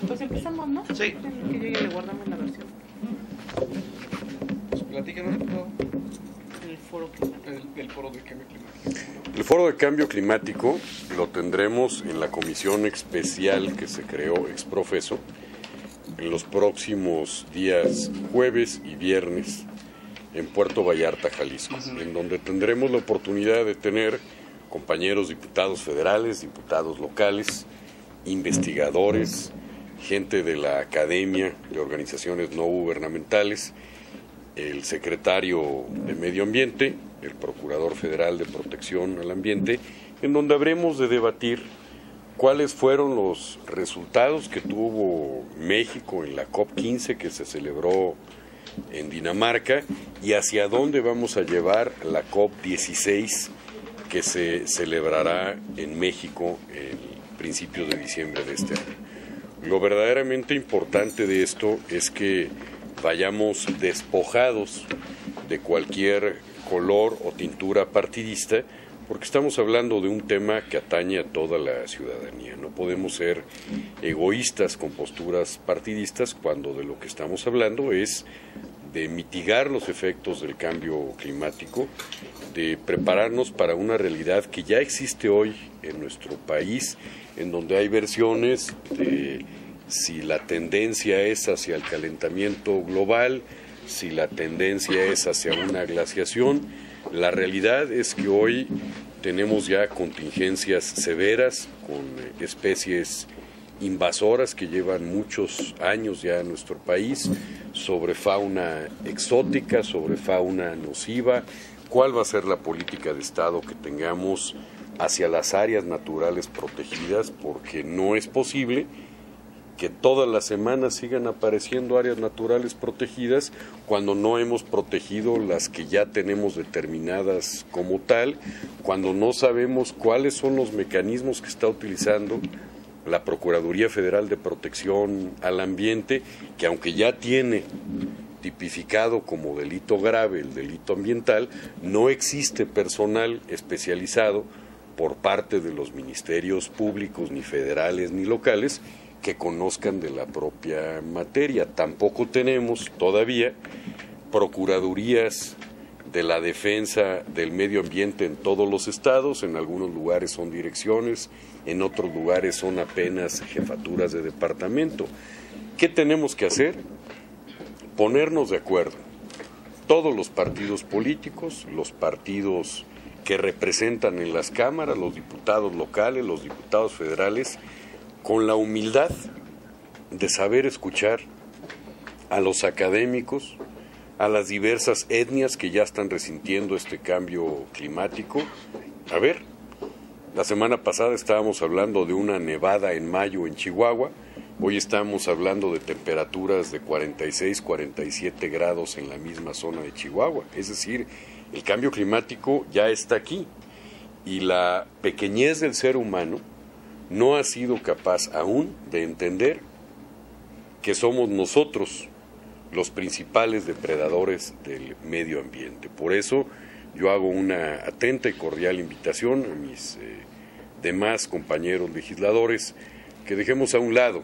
Pues empezamos, ¿no? Sí. En lo que llegue le guardamos la versión. Pues platícanos, por favor. El foro climático. El foro de cambio climático. El foro de cambio climático lo tendremos en la comisión especial que se creó ex profeso en los próximos días jueves y viernes en Puerto Vallarta, Jalisco, en donde tendremos la oportunidad de tener compañeros diputados federales, diputados locales, investigadores, gente de la academia, de organizaciones no gubernamentales, el secretario de Medio Ambiente, el Procurador Federal de Protección al Ambiente, en donde habremos de debatir cuáles fueron los resultados que tuvo México en la COP15 que se celebró en Dinamarca y hacia dónde vamos a llevar la COP16 que se celebrará en México en principios de diciembre de este año. Lo verdaderamente importante de esto es que vayamos despojados de cualquier color o tintura partidista, porque estamos hablando de un tema que atañe a toda la ciudadanía. No podemos ser egoístas con posturas partidistas cuando de lo que estamos hablando es de mitigar los efectos del cambio climático, de prepararnos para una realidad que ya existe hoy en nuestro país, en donde hay versiones de si la tendencia es hacia el calentamiento global, si la tendencia es hacia una glaciación. La realidad es que hoy tenemos ya contingencias severas con especies invasoras que llevan muchos años ya en nuestro país, sobre fauna exótica, sobre fauna nociva. ¿Cuál va a ser la política de Estado que tengamos hacia las áreas naturales protegidas? Porque no es posible que todas las semanas sigan apareciendo áreas naturales protegidas cuando no hemos protegido las que ya tenemos determinadas como tal, cuando no sabemos cuáles son los mecanismos que está utilizando la Procuraduría Federal de Protección al Ambiente, que aunque ya tiene tipificado como delito grave el delito ambiental, no existe personal especializado por parte de los ministerios públicos, ni federales ni locales, que conozcan de la propia materia. Tampoco tenemos todavía procuradurías de la defensa del medio ambiente en todos los estados. En algunos lugares son direcciones, en otros lugares son apenas jefaturas de departamento. ¿Qué tenemos que hacer? Ponernos de acuerdo, todos los partidos políticos, los partidos que representan en las cámaras, los diputados locales, los diputados federales, con la humildad de saber escuchar a los académicos, a las diversas etnias que ya están resintiendo este cambio climático. A ver, la semana pasada estábamos hablando de una nevada en mayo en Chihuahua, hoy estamos hablando de temperaturas de 46, 47 grados en la misma zona de Chihuahua. Es decir, el cambio climático ya está aquí y la pequeñez del ser humano no ha sido capaz aún de entender que somos nosotros los principales depredadores del medio ambiente. Por eso yo hago una atenta y cordial invitación a mis demás compañeros legisladores que dejemos a un lado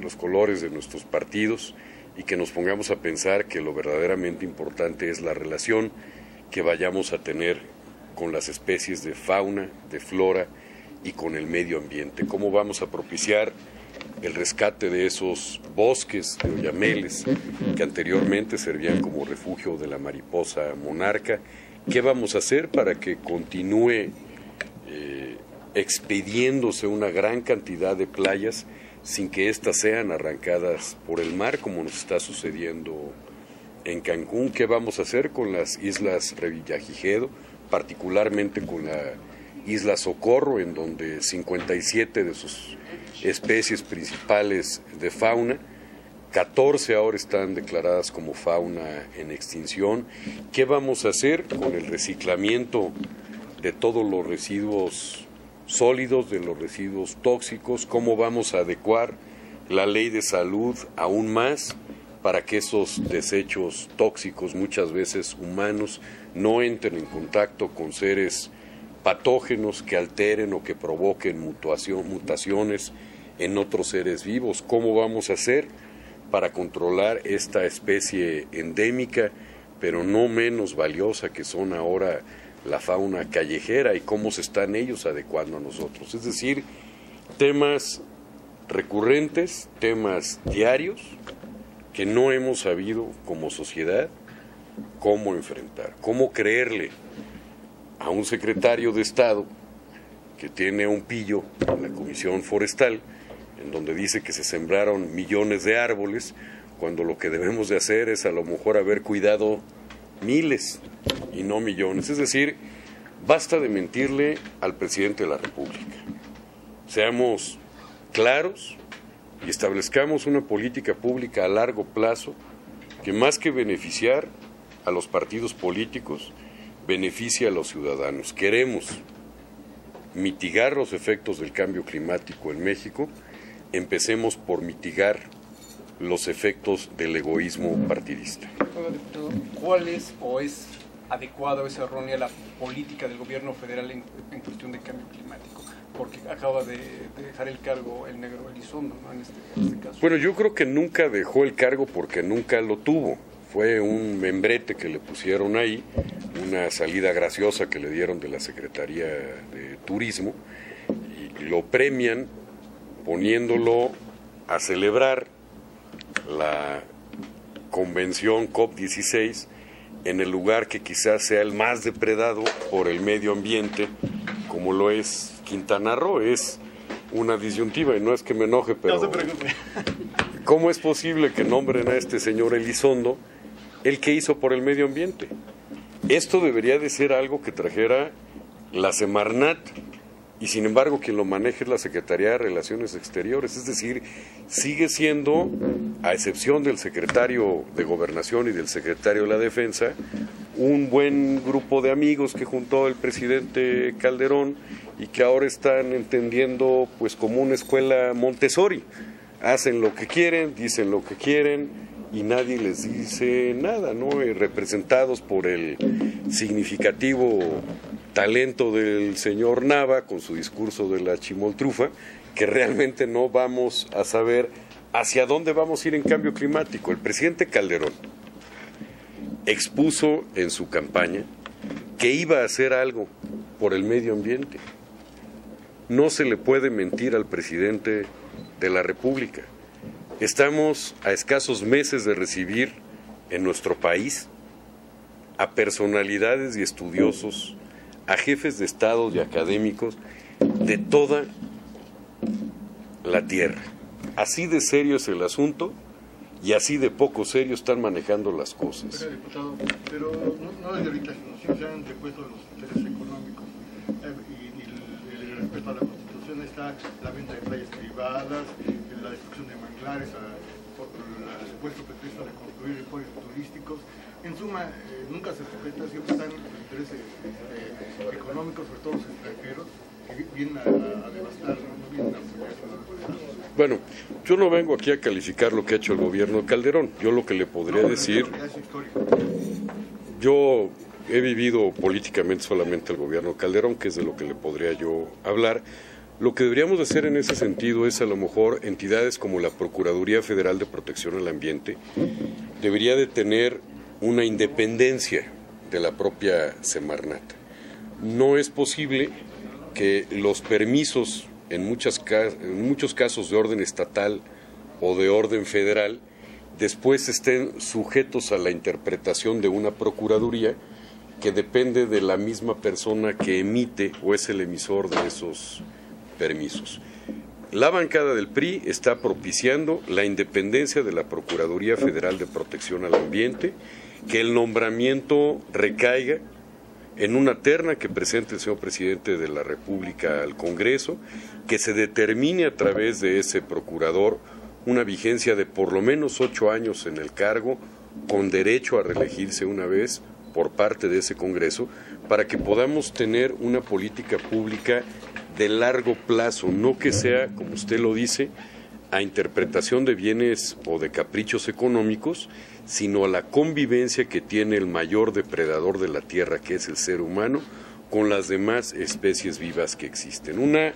los colores de nuestros partidos y que nos pongamos a pensar que lo verdaderamente importante es la relación que vayamos a tener con las especies de fauna, de flora y con el medio ambiente. ¿Cómo vamos a propiciar el rescate de esos bosques de oyameles que anteriormente servían como refugio de la mariposa monarca? ¿Qué vamos a hacer para que continúe expediéndose una gran cantidad de playas sin que éstas sean arrancadas por el mar, como nos está sucediendo en Cancún? ¿Qué vamos a hacer con las islas Revillagigedo, particularmente con la Isla Socorro, en donde 57 de sus especies principales de fauna, 14 ahora están declaradas como fauna en extinción? ¿Qué vamos a hacer con el reciclamiento de todos los residuos sólidos, de los residuos tóxicos? ¿Cómo vamos a adecuar la ley de salud aún más para que esos desechos tóxicos, muchas veces humanos, no entren en contacto con seres patógenos que alteren o que provoquen mutaciones en otros seres vivos. ¿Cómo vamos a hacer para controlar esta especie endémica, pero no menos valiosa que son ahora la fauna callejera, y cómo se están ellos adecuando a nosotros? Es decir, temas recurrentes, temas diarios que no hemos sabido como sociedad cómo enfrentar, cómo creerle a un secretario de Estado que tiene un pillo en la Comisión Forestal, en donde dice que se sembraron millones de árboles, cuando lo que debemos de hacer es a lo mejor haber cuidado miles y no millones. Es decir, basta de mentirle al presidente de la República. Seamos claros y establezcamos una política pública a largo plazo que, más que beneficiar a los partidos políticos, beneficia a los ciudadanos. Queremos mitigar los efectos del cambio climático en México, empecemos por mitigar los efectos del egoísmo partidista. Oiga, diputado, ¿cuál es o es adecuada o es errónea la política del gobierno federal en cuestión de cambio climático? Porque acaba de dejar el cargo el negro Elizondo, ¿no? en este caso. Bueno, yo creo que nunca dejó el cargo porque nunca lo tuvo. Fue un membrete que le pusieron ahí, una salida graciosa que le dieron de la Secretaría de Turismo, y lo premian poniéndolo a celebrar la convención COP16 en el lugar que quizás sea el más depredado por el medio ambiente, como lo es Quintana Roo. Es una disyuntiva, y no es que me enoje, pero no se preocupe. ¿Cómo es posible que nombren a este señor Elizondo el que hizo por el medio ambiente? Esto debería de ser algo que trajera la Semarnat, y sin embargo quien lo maneja es la Secretaría de Relaciones Exteriores. Es decir, sigue siendo, a excepción del secretario de Gobernación y del secretario de la Defensa, un buen grupo de amigos que juntó el presidente Calderón y que ahora están entendiendo pues como una escuela Montessori. Hacen lo que quieren, dicen lo que quieren y nadie les dice nada, ¿no? Representados por el significativo talento del señor Nava con su discurso de la chimoltrufa, que realmente no vamos a saber hacia dónde vamos a ir en cambio climático. El presidente Calderón expuso en su campaña que iba a hacer algo por el medio ambiente. No se le puede mentir al presidente de la República. Estamos a escasos meses de recibir en nuestro país a personalidades y estudiosos, a jefes de Estado y académicos de toda la tierra. Así de serio es el asunto y así de poco serio están manejando las cosas. Pero, diputado, no desde ahorita, sino siempre se han antepuesto los intereses económicos y el respeto a la Constitución está la venta de playas privadas, la destrucción de manglares, por el supuesto pretexto de construir emporios turísticos. En suma, nunca se respeta, siempre están los intereses económicos, sobre todo los extranjeros, que vienen a devastar, no vienen a apoyar. Bueno, yo no vengo aquí a calificar lo que ha hecho el gobierno de Calderón. Yo lo que le podría decir, yo he vivido políticamente solamente el gobierno de Calderón, que es de lo que le podría yo hablar. Lo que deberíamos hacer en ese sentido es, a lo mejor, entidades como la Procuraduría Federal de Protección al Ambiente debería de tener una independencia de la propia Semarnat. No es posible que los permisos en muchos casos de orden estatal o de orden federal después estén sujetos a la interpretación de una procuraduría que depende de la misma persona que emite o es el emisor de esos permisos. La bancada del PRI está propiciando la independencia de la Procuraduría Federal de Protección al Ambiente, que el nombramiento recaiga en una terna que presente el señor presidente de la República al Congreso, que se determine a través de ese procurador una vigencia de por lo menos 8 años en el cargo, con derecho a reelegirse una vez por parte de ese Congreso, para que podamos tener una política pública de largo plazo, no que sea, como usted lo dice, a interpretación de bienes o de caprichos económicos, sino a la convivencia que tiene el mayor depredador de la tierra, que es el ser humano, con las demás especies vivas que existen. Una